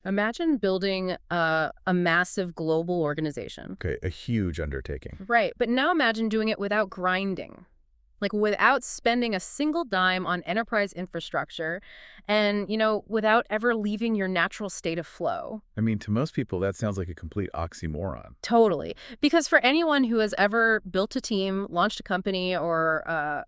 Imagine building a massive global organization. Okay, a huge undertaking. Right, but now imagine doing it without grinding, like without spending a single dime on enterprise infrastructure and, without ever leaving your natural state of flow. I mean, to most people, that sounds like a complete oxymoron. Totally. Because for anyone who has ever built a team, launched a company, or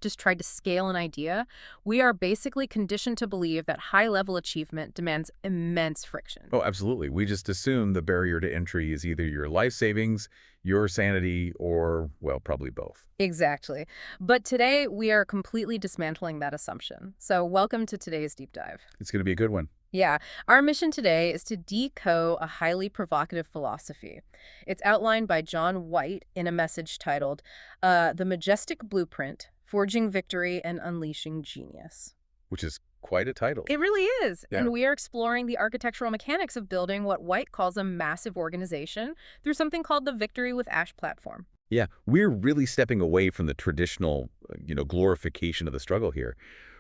just tried to scale an idea, we are basically conditioned to believe that high-level achievement demands immense friction. Oh, absolutely. We just assume the barrier to entry is either your life savings, your sanity, or, well, probably both. Exactly. But today, we are completely dismantling that assumption. So welcome to today's deep dive. It's going to be a good one. Yeah, our mission today is to decode a highly provocative philosophy. It's outlined by John White in a message titled, The Majestic Blueprint, Forging Victory and Unleashing Genius. Which is quite a title. It really is. Yeah. And we are exploring the architectural mechanics of building what White calls a massive organization through something called the Victory with Ash platform. Yeah, we're really stepping away from the traditional, glorification of the struggle here.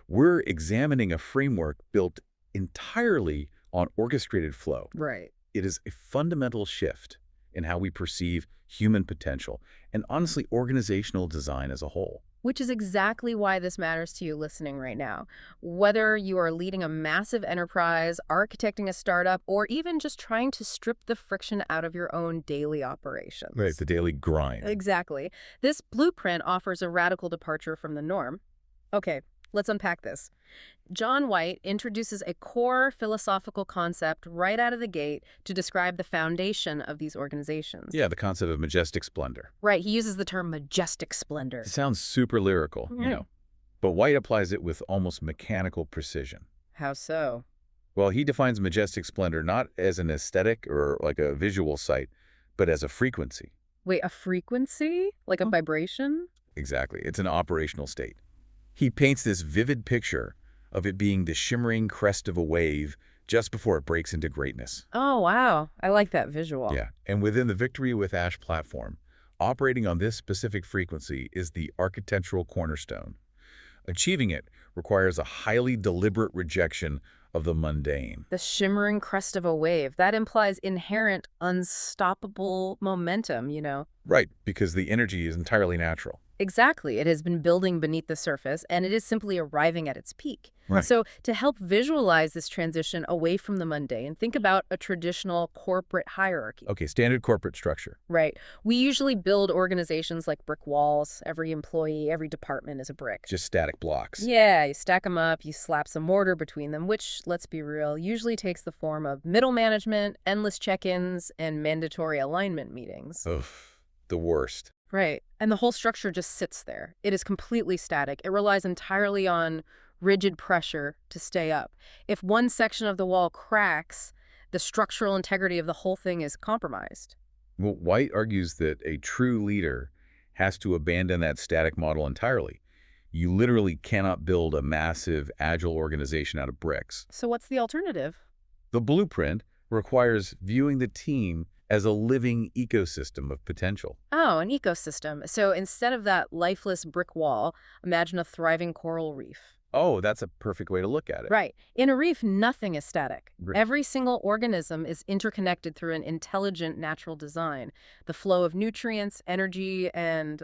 We're examining a framework built entirely on orchestrated flow. Right. It is a fundamental shift in how we perceive human potential and, honestly, organizational design as a whole. Which is exactly why this matters to you listening right now. Whether you are leading a massive enterprise, architecting a startup, or even just trying to strip the friction out of your own daily operations. Right, the daily grind. Exactly. This blueprint offers a radical departure from the norm. Okay, let's unpack this. John White introduces a core philosophical concept right out of the gate to describe the foundation of these organizations. Yeah, the concept of majestic splendor. Right, he uses the term majestic splendor. It sounds super lyrical, Right. but White applies it with almost mechanical precision. How so? Well, he defines majestic splendor not as an aesthetic or like a visual sight, but as a frequency. Wait, a frequency? Like a vibration? Exactly. It's an operational state. He paints this vivid picture of it being the shimmering crest of a wave just before it breaks into greatness. Oh, wow. I like that visual. Yeah, and within the Victory with Ash platform, operating on this specific frequency is the architectural cornerstone. Achieving it requires a highly deliberate rejection of the mundane. The shimmering crest of a wave. That implies inherent, unstoppable momentum. Right, because the energy is entirely natural. Exactly. It has been building beneath the surface, and it is simply arriving at its peak. Right. So to help visualize this transition away from the mundane, think about a traditional corporate hierarchy. Okay, standard corporate structure. Right. We usually build organizations like brick walls. Every employee, every department is a brick. Just static blocks. Yeah, you stack them up, you slap some mortar between them, which, let's be real, usually takes the form of middle management, endless check-ins, and mandatory alignment meetings. Ugh, the worst. Right. And the whole structure just sits there. It is completely static. It relies entirely on rigid pressure to stay up. If one section of the wall cracks, the structural integrity of the whole thing is compromised. Well, White argues that a true leader has to abandon that static model entirely. You literally cannot build a massive, agile organization out of bricks. So what's the alternative? The blueprint requires viewing the team as a living ecosystem of potential. Oh, an ecosystem. So instead of that lifeless brick wall, imagine a thriving coral reef. Oh, that's a perfect way to look at it. Right. In a reef, nothing is static. Right. Every single organism is interconnected through an intelligent natural design. The flow of nutrients, energy, and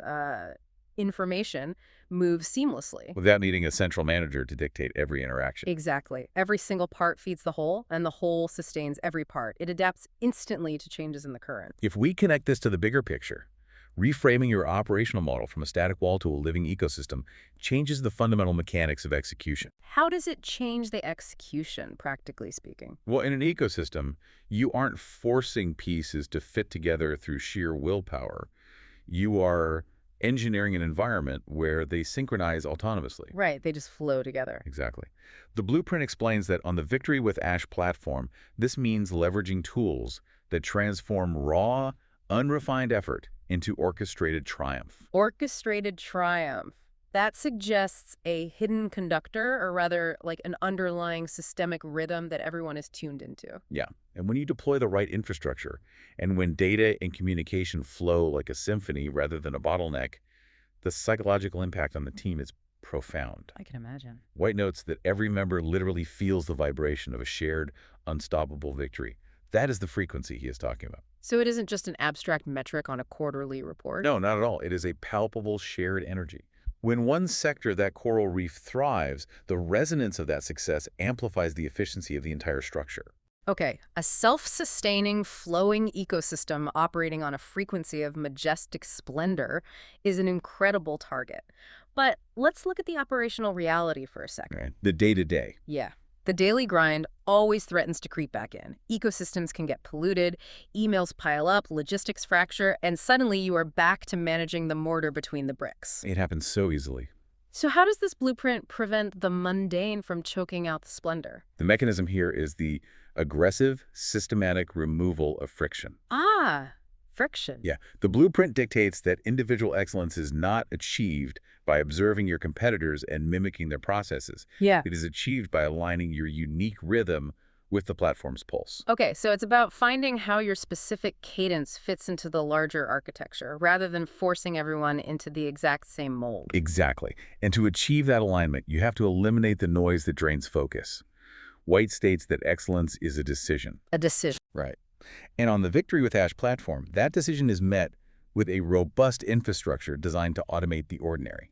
information moves seamlessly. Without needing a central manager to dictate every interaction. Exactly. Every single part feeds the whole, and the whole sustains every part. It adapts instantly to changes in the current. If we connect this to the bigger picture, reframing your operational model from a static wall to a living ecosystem changes the fundamental mechanics of execution. How does it change the execution, practically speaking? Well, in an ecosystem, you aren't forcing pieces to fit together through sheer willpower. You are engineering an environment where they synchronize autonomously. Right, they just flow together. Exactly. The blueprint explains that on the Victory with Ash platform, this means leveraging tools that transform raw, unrefined effort into orchestrated triumph. Orchestrated triumph. That suggests a hidden conductor, or rather, like an underlying systemic rhythm that everyone is tuned into. Yeah, and when you deploy the right infrastructure, and when data and communication flow like a symphony rather than a bottleneck, the psychological impact on the team is profound. I can imagine. White notes that every member literally feels the vibration of a shared, unstoppable victory. That is the frequency he is talking about. So it isn't just an abstract metric on a quarterly report? No, not at all. It is a palpable shared energy. When one sector of that coral reef thrives, the resonance of that success amplifies the efficiency of the entire structure. Okay, a self-sustaining, flowing ecosystem operating on a frequency of majestic splendor is an incredible target. But let's look at the operational reality for a second. Right. The day-to-day. Yeah. The daily grind always threatens to creep back in. Ecosystems can get polluted, emails pile up, logistics fracture, and suddenly you are back to managing the mortar between the bricks. It happens so easily. So how does this blueprint prevent the mundane from choking out the splendor? The mechanism here is the aggressive, systematic removal of friction. Ah, friction. Yeah, the blueprint dictates that individual excellence is not achieved by observing your competitors and mimicking their processes. Yeah. It is achieved by aligning your unique rhythm with the platform's pulse. Okay, so it's about finding how your specific cadence fits into the larger architecture, rather than forcing everyone into the exact same mold. Exactly. And to achieve that alignment, you have to eliminate the noise that drains focus. White states that excellence is a decision. A decision. Right. And on the Victory with Ash platform, that decision is met with a robust infrastructure designed to automate the ordinary.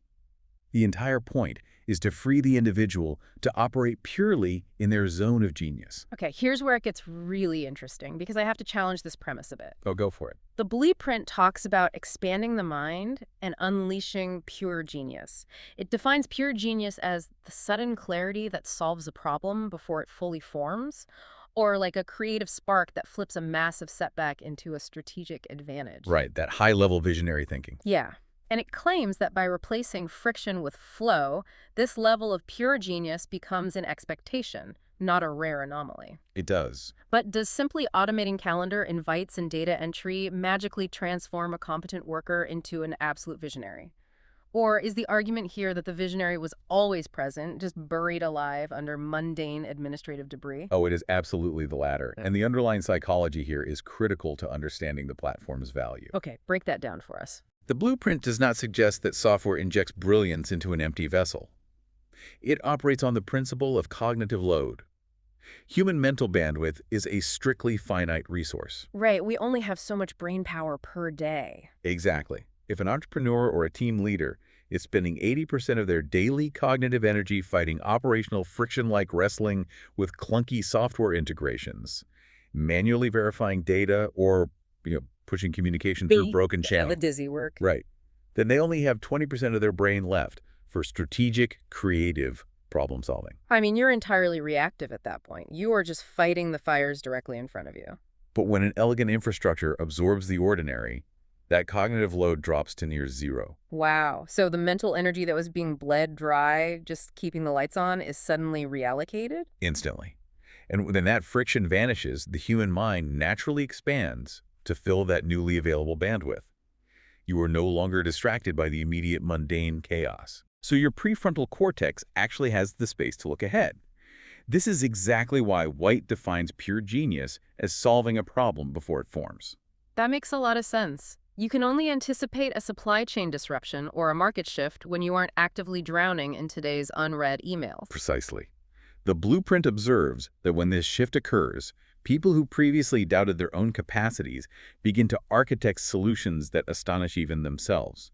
The entire point is to free the individual to operate purely in their zone of genius. Okay, here's where it gets really interesting, because I have to challenge this premise a bit. Oh, go for it. The blueprint talks about expanding the mind and unleashing pure genius. It defines pure genius as the sudden clarity that solves a problem before it fully forms, or like a creative spark that flips a massive setback into a strategic advantage. Right, that high-level visionary thinking. Yeah. And it claims that by replacing friction with flow, this level of pure genius becomes an expectation, not a rare anomaly. It does. But does simply automating calendar invites and data entry magically transform a competent worker into an absolute visionary? Or is the argument here that the visionary was always present, just buried alive under mundane administrative debris? Oh, it is absolutely the latter. And the underlying psychology here is critical to understanding the platform's value. Okay, break that down for us. The blueprint does not suggest that software injects brilliance into an empty vessel. It operates on the principle of cognitive load. Human mental bandwidth is a strictly finite resource. Right, we only have so much brain power per day. Exactly. If an entrepreneur or a team leader is spending 80% of their daily cognitive energy fighting operational friction like wrestling with clunky software integrations, manually verifying data, or pushing communication through broken channels. The dizzy work. Right. Then they only have 20% of their brain left for strategic, creative problem solving. I mean, you're entirely reactive at that point. You are just fighting the fires directly in front of you. But when an elegant infrastructure absorbs the ordinary, that cognitive load drops to near zero. Wow. So the mental energy that was being bled dry, just keeping the lights on, is suddenly reallocated? Instantly. And when that friction vanishes, the human mind naturally expands to fill that newly available bandwidth. You are no longer distracted by the immediate mundane chaos. So your prefrontal cortex actually has the space to look ahead. This is exactly why White defines pure genius as solving a problem before it forms. That makes a lot of sense. You can only anticipate a supply chain disruption or a market shift when you aren't actively drowning in today's unread emails. Precisely. The blueprint observes that when this shift occurs, people who previously doubted their own capacities begin to architect solutions that astonish even themselves.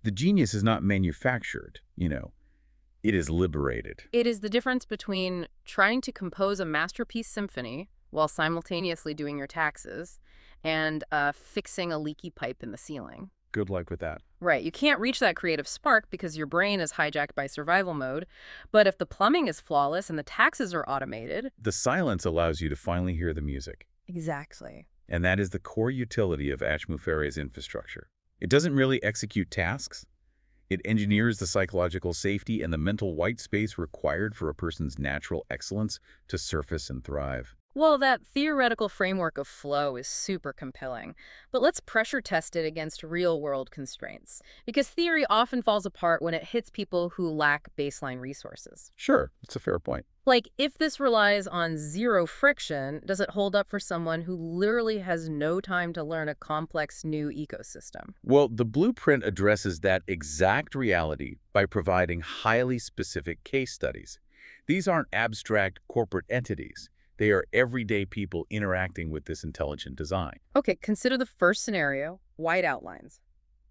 The genius is not manufactured, it is liberated. It is the difference between trying to compose a masterpiece symphony while simultaneously doing your taxes and fixing a leaky pipe in the ceiling. Good luck with that. Right. You can't reach that creative spark because your brain is hijacked by survival mode. But if the plumbing is flawless and the taxes are automated... The silence allows you to finally hear the music. Exactly. And that is the core utility of Ashmufare's infrastructure. It doesn't really execute tasks. It engineers the psychological safety and the mental white space required for a person's natural excellence to surface and thrive. Well, that theoretical framework of flow is super compelling, but let's pressure test it against real-world constraints, because theory often falls apart when it hits people who lack baseline resources. Sure, it's a fair point. Like, if this relies on zero friction, does it hold up for someone who literally has no time to learn a complex new ecosystem? Well, the blueprint addresses that exact reality by providing highly specific case studies. These aren't abstract corporate entities. They are everyday people interacting with this intelligent design. Okay, consider the first scenario, white outlines.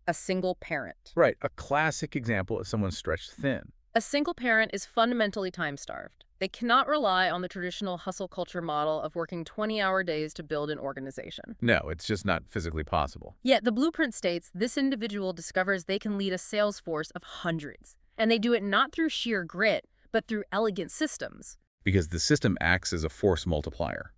A single parent. Right, a classic example of someone stretched thin. A single parent is fundamentally time-starved. They cannot rely on the traditional hustle culture model of working 20-hour days to build an organization. No, it's just not physically possible. Yet the blueprint states this individual discovers they can lead a sales force of hundreds. And they do it not through sheer grit, but through elegant systems. Because the system acts as a force multiplier.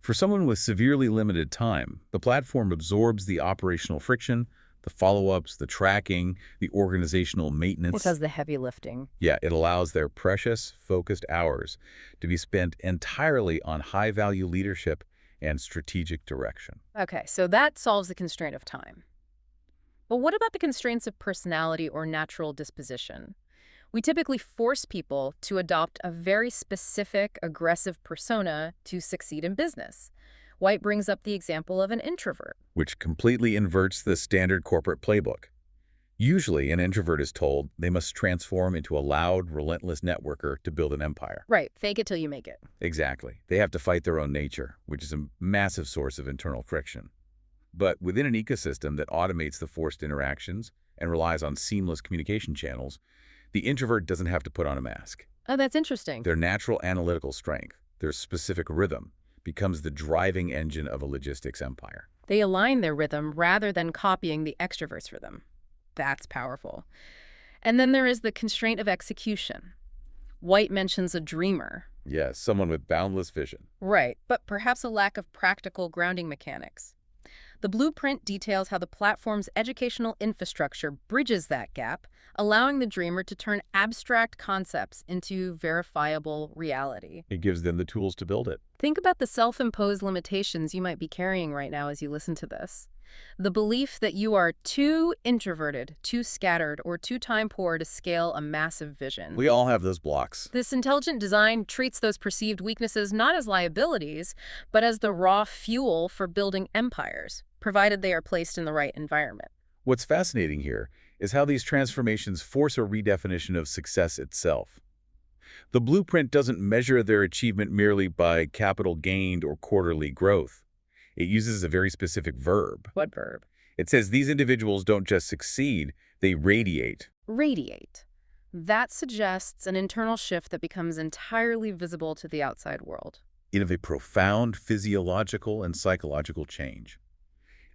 For someone with severely limited time, the platform absorbs the operational friction, the follow-ups, the tracking, the organizational maintenance. It does the heavy lifting. Yeah, it allows their precious, focused hours to be spent entirely on high-value leadership and strategic direction. Okay, so that solves the constraint of time. But what about the constraints of personality or natural disposition? We typically force people to adopt a very specific, aggressive persona to succeed in business. White brings up the example of an introvert. Which completely inverts the standard corporate playbook. Usually, an introvert is told they must transform into a loud, relentless networker to build an empire. Right, fake it till you make it. Exactly. They have to fight their own nature, which is a massive source of internal friction. But within an ecosystem that automates the forced interactions and relies on seamless communication channels, the introvert doesn't have to put on a mask. Oh, that's interesting. Their natural analytical strength, their specific rhythm, becomes the driving engine of a logistics empire. They align their rhythm rather than copying the extrovert's rhythm. That's powerful. And then there is the constraint of execution. White mentions a dreamer. Yes, someone with boundless vision. Right, but perhaps a lack of practical grounding mechanics. The blueprint details how the platform's educational infrastructure bridges that gap, allowing the dreamer to turn abstract concepts into verifiable reality. It gives them the tools to build it. Think about the self-imposed limitations you might be carrying right now as you listen to this. The belief that you are too introverted, too scattered, or too time-poor to scale a massive vision. We all have those blocks. This intelligent design treats those perceived weaknesses not as liabilities, but as the raw fuel for building empires, provided they are placed in the right environment. What's fascinating here is how these transformations force a redefinition of success itself. The blueprint doesn't measure their achievement merely by capital gained or quarterly growth. It uses a very specific verb. What verb? It says these individuals don't just succeed, they radiate. Radiate. That suggests an internal shift that becomes entirely visible to the outside world. In a profound physiological and psychological change.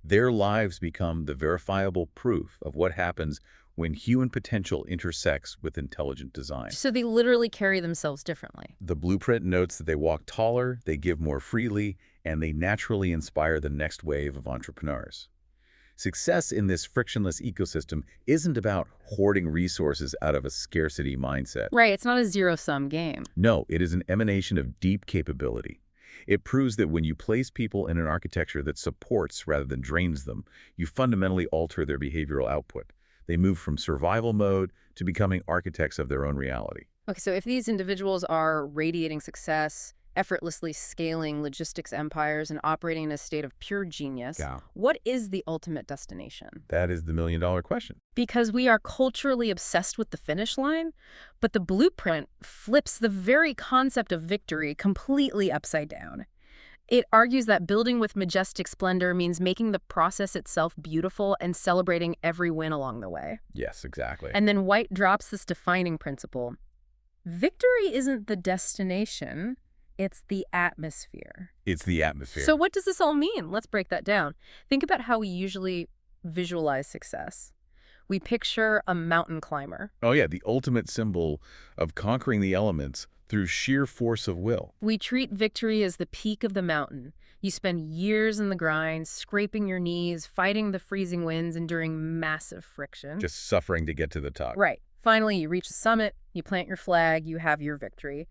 Their lives become the verifiable proof of what happens when human potential intersects with intelligent design. So they literally carry themselves differently. The blueprint notes that they walk taller, they give more freely, and they naturally inspire the next wave of entrepreneurs. Success in this frictionless ecosystem isn't about hoarding resources out of a scarcity mindset. Right, it's not a zero-sum game. No, it is an emanation of deep capability. It proves that when you place people in an architecture that supports rather than drains them, you fundamentally alter their behavioral output. They move from survival mode to becoming architects of their own reality. Okay, so if these individuals are radiating success, effortlessly scaling logistics empires, and operating in a state of pure genius, Yeah. what is the ultimate destination? That is the million-dollar question. Because we are culturally obsessed with the finish line, but the blueprint flips the very concept of victory completely upside down. It argues that building with majestic splendor means making the process itself beautiful and celebrating every win along the way. Yes, exactly. And then White drops this defining principle. Victory isn't the destination, it's the atmosphere. It's the atmosphere. So what does this all mean? Let's break that down. Think about how we usually visualize success. We picture a mountain climber. Oh yeah, the ultimate symbol of conquering the elements through sheer force of will. We treat victory as the peak of the mountain. You spend years in the grind, scraping your knees, fighting the freezing winds, enduring massive friction. Just suffering to get to the top. Right. Finally, you reach the summit, you plant your flag, you have your victory.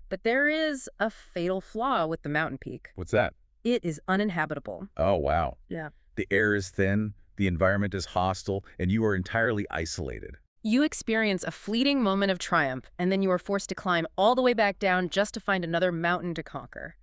But there is a fatal flaw with the mountain peak. What's that? It is uninhabitable. Oh, wow. Yeah. The air is thin, the environment is hostile, and you are entirely isolated. You experience a fleeting moment of triumph, and then you are forced to climb all the way back down just to find another mountain to conquer.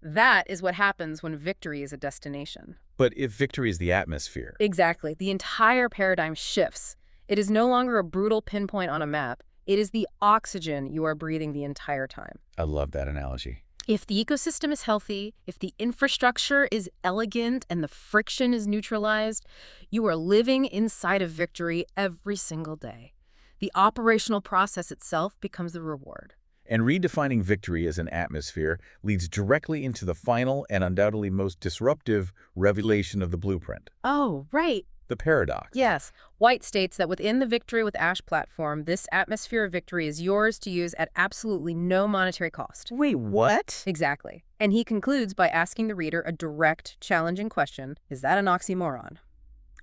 That is what happens when victory is a destination. But if victory is the atmosphere, Exactly. The entire paradigm shifts. It is no longer a brutal pinpoint on a map. It is the oxygen you are breathing the entire time. I love that analogy. If the ecosystem is healthy, if the infrastructure is elegant and the friction is neutralized, you are living inside of victory every single day. The operational process itself becomes the reward. And redefining victory as an atmosphere leads directly into the final and undoubtedly most disruptive revelation of the blueprint, Oh, right. the paradox. Yes. White states that within the Victory with Ash platform, this atmosphere of victory is yours to use at absolutely no monetary cost. Wait, what? Exactly. And he concludes by asking the reader a direct, challenging question. Is that an oxymoron?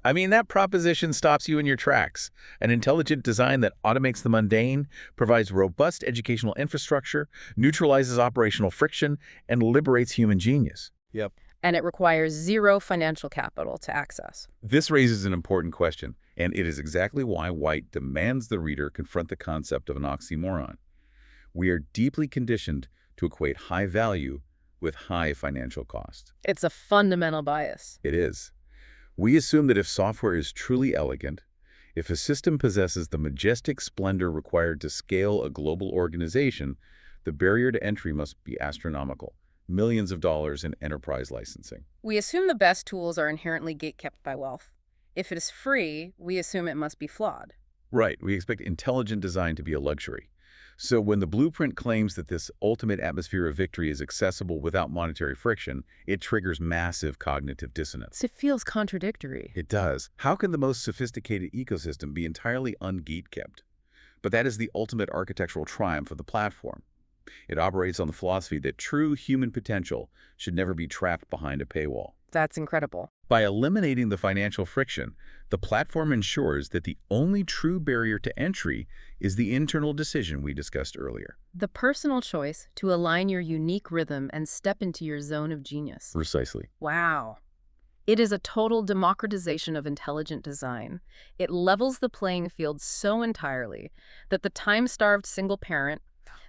I mean, that proposition stops you in your tracks. An intelligent design that automates the mundane, provides robust educational infrastructure, neutralizes operational friction, and liberates human genius. Yep. And it requires zero financial capital to access. This raises an important question, and it is exactly why White demands the reader confront the concept of an oxymoron. We are deeply conditioned to equate high value with high financial cost. It's a fundamental bias. It is. We assume that if software is truly elegant, if a system possesses the majestic splendor required to scale a global organization, the barrier to entry must be astronomical. Millions of dollars in enterprise licensing. We assume the best tools are inherently gatekept by wealth. If it is free, we assume it must be flawed. Right, we expect intelligent design to be a luxury. So when the blueprint claims that this ultimate atmosphere of victory is accessible without monetary friction, it triggers massive cognitive dissonance. It feels contradictory. It does. How can the most sophisticated ecosystem be entirely ungatekept? But that is the ultimate architectural triumph of the platform. It operates on the philosophy that true human potential should never be trapped behind a paywall. That's incredible. By eliminating the financial friction, the platform ensures that the only true barrier to entry is the internal decision we discussed earlier. The personal choice to align your unique rhythm and step into your zone of genius. Precisely. Wow. It is a total democratization of intelligent design. It levels the playing field so entirely that the time-starved single parent,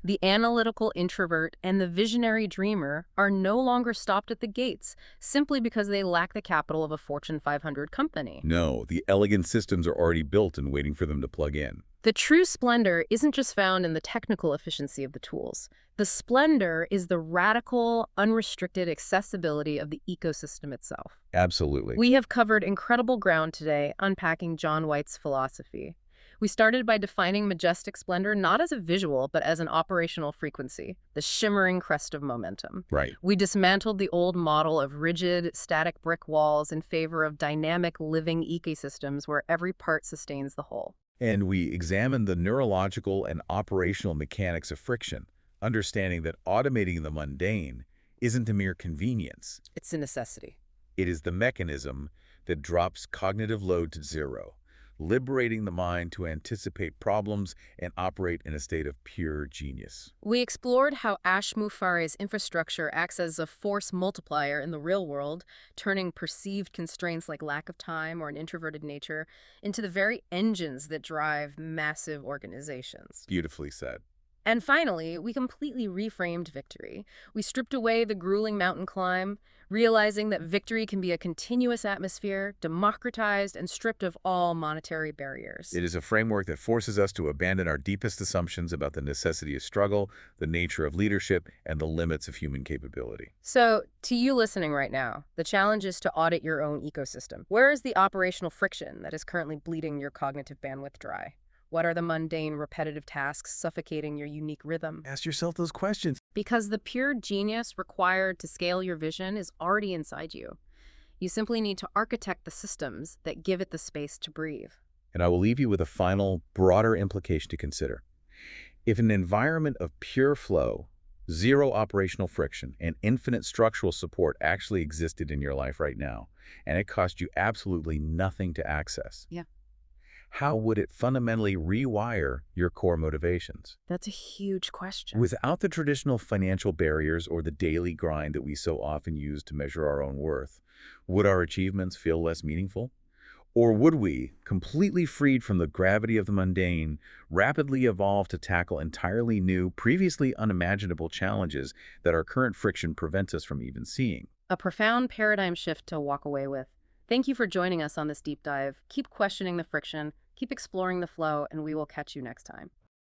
the analytical introvert, and the visionary dreamer are no longer stopped at the gates simply because they lack the capital of a Fortune 500 company. No, the elegant systems are already built and waiting for them to plug in. The true splendor isn't just found in the technical efficiency of the tools. The splendor is the radical, unrestricted accessibility of the ecosystem itself. Absolutely. We have covered incredible ground today unpacking John White's philosophy. We started by defining majestic splendor not as a visual, but as an operational frequency, the shimmering crest of momentum. Right. We dismantled the old model of rigid, static brick walls in favor of dynamic, living ecosystems where every part sustains the whole. And we examine the neurological and operational mechanics of friction, understanding that automating the mundane isn't a mere convenience. It's a necessity. It is the mechanism that drops cognitive load to zero, liberating the mind to anticipate problems and operate in a state of pure genius. We explored how Ash Mufare's infrastructure acts as a force multiplier in the real world, turning perceived constraints like lack of time or an introverted nature into the very engines that drive massive organizations. Beautifully said. And finally, we completely reframed victory. We stripped away the grueling mountain climb, realizing that victory can be a continuous atmosphere, democratized and stripped of all monetary barriers. It is a framework that forces us to abandon our deepest assumptions about the necessity of struggle, the nature of leadership, and the limits of human capability. So, to you listening right now, the challenge is to audit your own ecosystem. Where is the operational friction that is currently bleeding your cognitive bandwidth dry? What are the mundane, repetitive tasks suffocating your unique rhythm? Ask yourself those questions. Because the pure genius required to scale your vision is already inside you. You simply need to architect the systems that give it the space to breathe. And I will leave you with a final, broader implication to consider. If an environment of pure flow, zero operational friction, and infinite structural support actually existed in your life right now, and it cost you absolutely nothing to access, how would it fundamentally rewire your core motivations? That's a huge question. Without the traditional financial barriers or the daily grind that we so often use to measure our own worth, would our achievements feel less meaningful? Or would we, completely freed from the gravity of the mundane, rapidly evolve to tackle entirely new, previously unimaginable challenges that our current friction prevents us from even seeing? A profound paradigm shift to walk away with. Thank you for joining us on this deep dive. Keep questioning the friction, keep exploring the flow, and we will catch you next time.